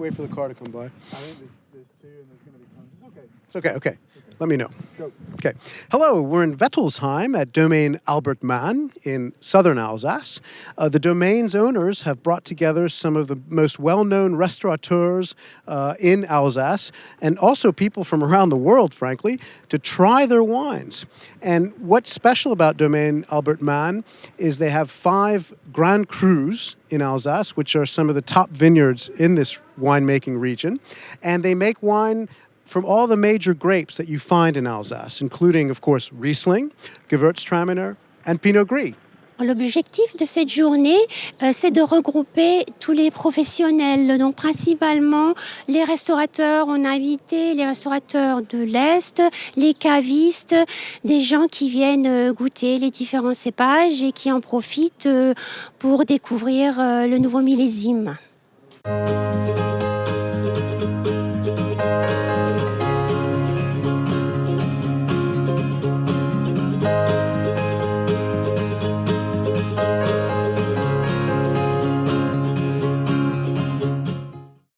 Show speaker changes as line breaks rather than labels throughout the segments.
wait for the car to come by.
I think there's two and there's going to be tons. It's okay.
It's okay, okay. Let me know.
Go.
Okay. Hello, we're in Wettelsheim at Domain Albert Mann in southern Alsace. The domain's owners have brought together some of the most well-known restaurateurs in Alsace and also people from around the world, frankly, to try their wines. And what's special about Domain Albert Mann is they have 5 Grand Crus in Alsace, which are some of the top vineyards in this winemaking region. And they make wine from all the major grapes that you find in Alsace, including, of course, Riesling, Gewürztraminer, and Pinot Gris.
L'objectif de cette journée, c'est de regrouper tous les professionnels, donc principalement les restaurateurs. On a invité les restaurateurs de l'Est, les cavistes, des gens qui viennent goûter les différents cépages et qui en profitent pour découvrir le nouveau millésime.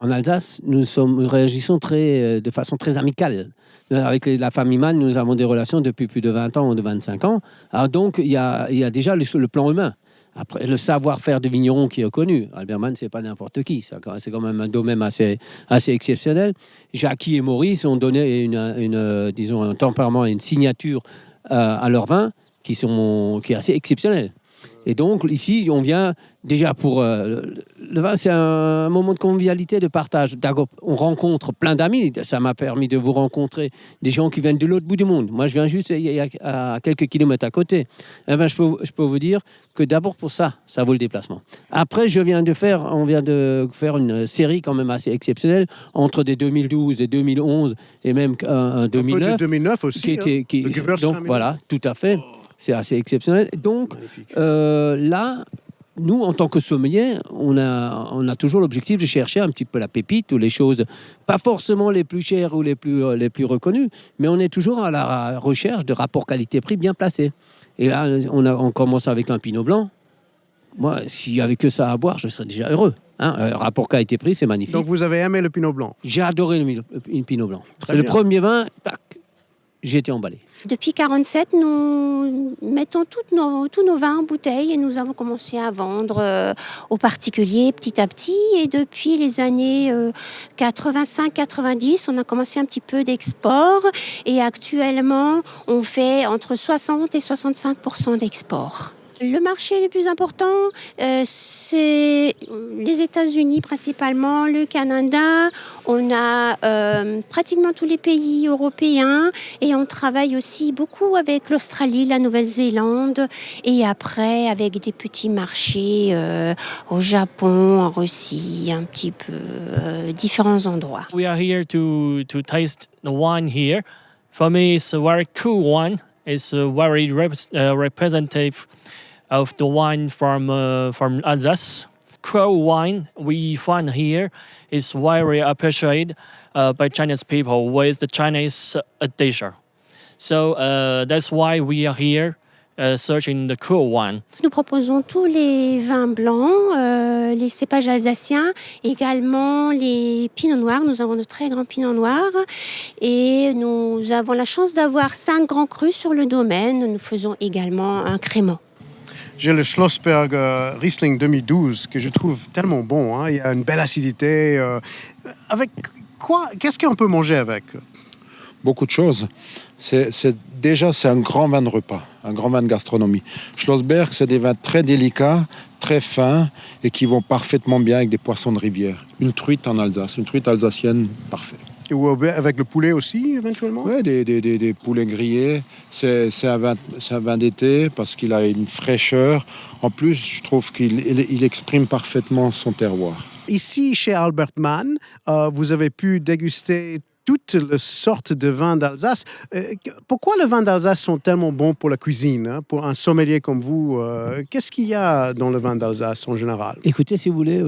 En Alsace, nous réagissons de façon très amicale. Avec la famille Mann, nous avons des relations depuis plus de 20 ans ou de 25 ans. Alors donc, il y a déjà le plan humain. Après, le savoir-faire de vigneron qui est connu. Albert Mann, c'est pas n'importe qui. C'est quand même un domaine assez exceptionnel. Jackie et Maurice ont donné disons, un tempérament et une signature à leur vin qui est assez exceptionnel. Et donc, ici, on vient déjà pour... le vin, c'est un moment de convivialité, de partage. On rencontre plein d'amis. Ça m'a permis de vous rencontrer des gens qui viennent de l'autre bout du monde. Moi, je viens juste à quelques kilomètres à côté. Eh ben, je peux vous dire que d'abord pour ça vaut le déplacement. Après, on vient de faire une série quand même assez exceptionnelle entre des 2012 et 2011 et même 2009.
Un peu de 2009 aussi.
Donc, voilà, tout à fait. C'est assez exceptionnel. Donc, là, nous, en tant que sommelier, on a toujours l'objectif de chercher un petit peu la pépite ou les choses, pas forcément les plus chères ou les plus reconnues, mais on est toujours à la recherche de rapports qualité-prix bien placés. Et là, on commence avec un Pinot Blanc. Moi, s'il n'y avait que ça à boire, je serais déjà heureux. Rapport qualité-prix, c'est magnifique.
Donc, vous avez aimé le Pinot Blanc?
J'ai adoré le Pinot Blanc. C'est le premier vin, tac, j'ai été emballé.
Depuis 1947, nous mettons tous nos vins en bouteille et nous avons commencé à vendre aux particuliers petit à petit. Et depuis les années 85-90, on a commencé un petit peu d'export. Et actuellement, on fait entre 60 et 65% d'export. Le marché le plus important, c'est les États-Unis principalement, le Canada. On a pratiquement tous les pays européens et on travaille aussi beaucoup avec l'Australie, la Nouvelle-Zélande et après avec des petits marchés au Japon, en Russie, un petit peu différents endroits.
We are here to taste the wine here. For me, it's a very cool wine. It's a very representative of the wine from Alsace. Crow wine we find here is very appreciated by Chinese people with the Chinese addition. So that's why we are here searching the Crow wine.
Nous proposons tous les vins blancs, les cépages alsaciens, également les pinots noirs. Nous avons de très grands pinots noirs et nous avons la chance d'avoir 5 grands crus sur le domaine. Nous faisons également un crément.
J'ai le Schlossberg Riesling 2012 que je trouve tellement bon. Hein. Il y a une belle acidité. Avec quoi? Qu'est-ce qu'on peut manger avec?
Beaucoup de choses. C'est un grand vin de repas, un grand vin de gastronomie. Schlossberg, c'est des vins très délicats, très fins et qui vont parfaitement bien avec des poissons de rivière. Une truite en Alsace, une truite alsacienne, parfait.
Ou avec le poulet aussi, éventuellement?
Oui, des poulets grillés. C'est un vin d'été parce qu'il a une fraîcheur. En plus, je trouve qu'il exprime parfaitement son terroir.
Ici, chez Albert Mann, vous avez pu déguster toutes les sortes de vins d'Alsace. Pourquoi les vins d'Alsace sont tellement bons pour la cuisine, hein, pour un sommelier comme vous? Qu'est-ce qu'il y a dans le vin d'Alsace en général?
Écoutez, si vous voulez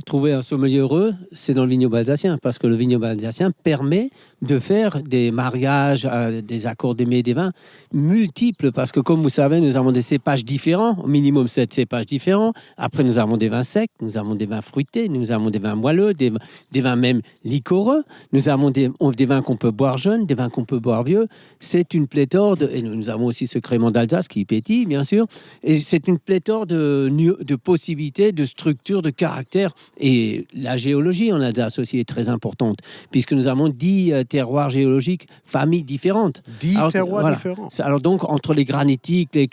trouver un sommelier heureux, c'est dans le vignoble alsacien, parce que le vignoble alsacien permet de faire des mariages, des accords de mets et des vins multiples, parce que comme vous savez, nous avons des cépages différents, au minimum 7 cépages différents. Après, nous avons des vins secs, nous avons des vins fruités, nous avons des vins moelleux, des vins même liquoreux. Nous avons des vins qu'on peut boire jeunes, des vins qu'on peut boire vieux. C'est une pléthore et nous avons aussi ce crément d'Alsace qui pétille, bien sûr. Et c'est une pléthore de possibilités, de structures, de caractères. Et la géologie en Alsace aussi est très importante, puisque nous avons 10 terroirs géologiques, familles différentes.
10 terroirs différents.
Alors donc, entre les granitiques, les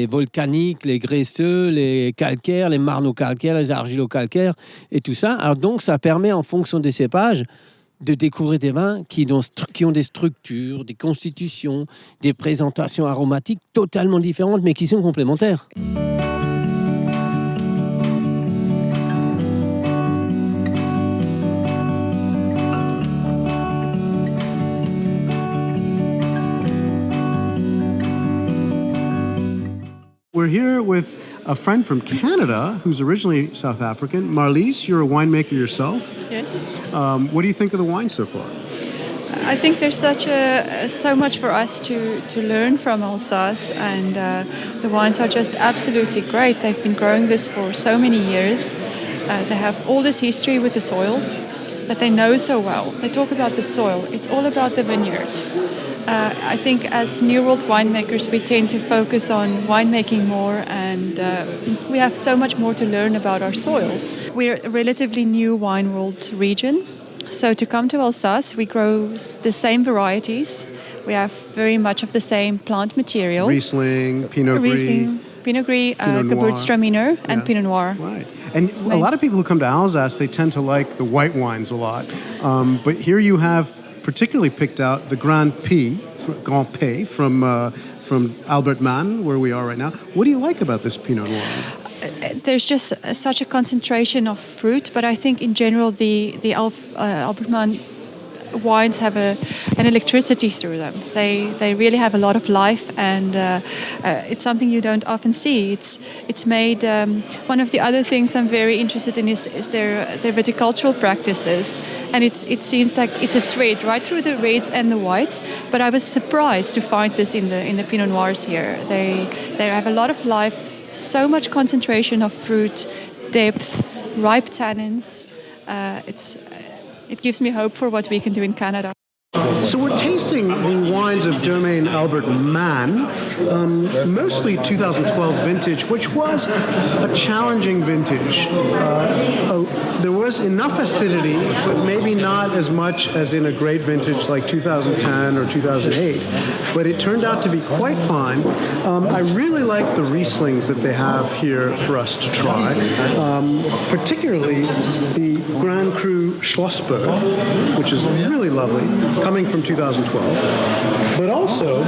volcaniques, les graisseux, les calcaires, les marno-calcaires, les argilo-calcaires et tout ça. Alors donc, ça permet, en fonction des cépages, de découvrir des vins qui ont des structures, des constitutions, des présentations aromatiques totalement différentes, mais qui sont complémentaires.
We're here with a friend from Canada who's originally South African. Marlies, you're a winemaker yourself.
Yes.
What do you think of the wine so far?
I think there's so much for us to learn from Alsace, and the wines are just absolutely great. They've been growing this for so many years. They have all this history with the soils that they know so well. They talk about the soil. It's all about the vineyard. I think as New World winemakers, we tend to focus on winemaking more, and we have so much more to learn about our soils. We're a relatively new wine world region. So to come to Alsace, we grow the same varieties. We have very much of the same plant material.
Riesling, Pinot Gris.
Riesling, Pinot Gris, Gewürztraminer, and Pinot Noir.
Right. And a lot of people who come to Alsace, they tend to like the white wines a lot. But here you have particularly picked out the Grand P from Albert Mann, where we are right now. What do you like about this Pinot Noir?
There's just such a concentration of fruit, but I think in general the Albert Mann wines have an electricity through them. They really have a lot of life, and it's something you don't often see. It's made. One of the other things I'm very interested in is their viticultural practices, and it seems like it's a thread right through the reds and the whites. But I was surprised to find this in the Pinot Noirs here. They have a lot of life, so much concentration of fruit, depth, ripe tannins. It gives me hope for what we can do in Canada.
So we're tasting the wines of Domaine Albert Mann, mostly 2012 vintage, which was a challenging vintage. There was enough acidity, but maybe not as much as in a great vintage like 2010 or 2008. But it turned out to be quite fine. I really like the Rieslings that they have here for us to try, particularly the Grand Cru Schlossberg, which is really lovely, coming from 2012. But also,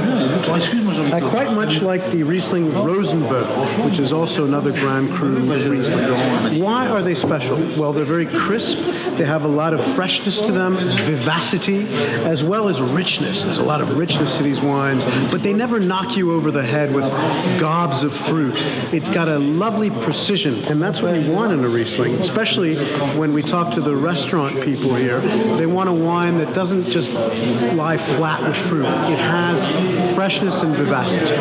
I quite much like the Riesling Rosenberg, which is also another Grand Cru Riesling. Why are they special? Well, they're very crisp. They have a lot of freshness to them, vivacity, as well as richness. There's a lot of richness to these wines, but they never knock you over the head with gobs of fruit. It's got a lovely precision, and that's what you want in a Riesling, especially when we talk to the restaurant people here. They want a wine that doesn't just lie flat with fruit. It has freshness and vivacity.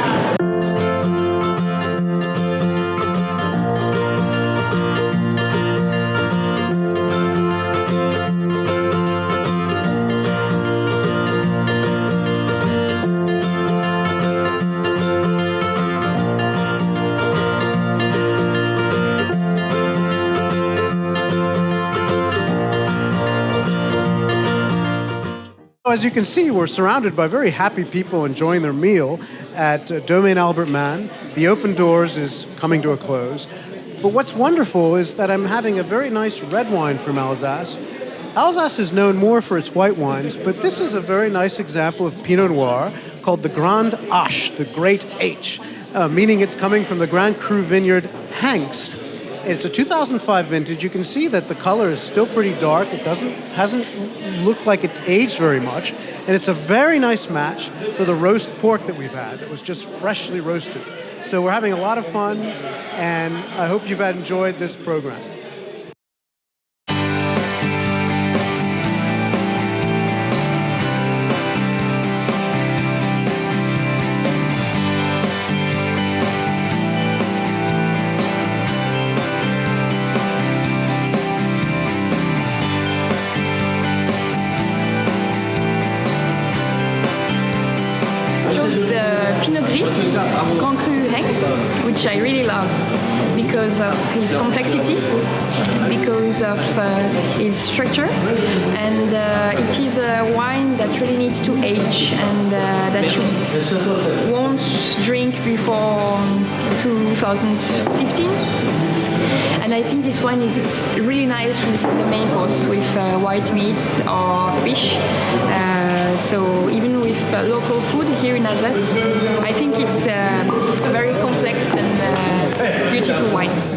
As you can see, we're surrounded by very happy people enjoying their meal at Domaine Albert Mann. The open doors is coming to a close. But what's wonderful is that I'm having a very nice red wine from Alsace. Alsace is known more for its white wines, but this is a very nice example of Pinot Noir called the Grand H, the Great H, meaning it's coming from the Grand Cru vineyard Hengst. It's a 2005 vintage. You can see that the color is still pretty dark. It hasn't looked like it's aged very much. And it's a very nice match for the roast pork that we've had that was just freshly roasted. So we're having a lot of fun, and I hope you've enjoyed this program.
Grand Cru Hengst, which I really love because of his complexity, because of his structure, and it is a wine that really needs to age and that you won't drink before 2015. And I think this wine is really nice with the main course, with white meat or fish. So even with local food here in Alsace, I think it's a very complex and beautiful wine.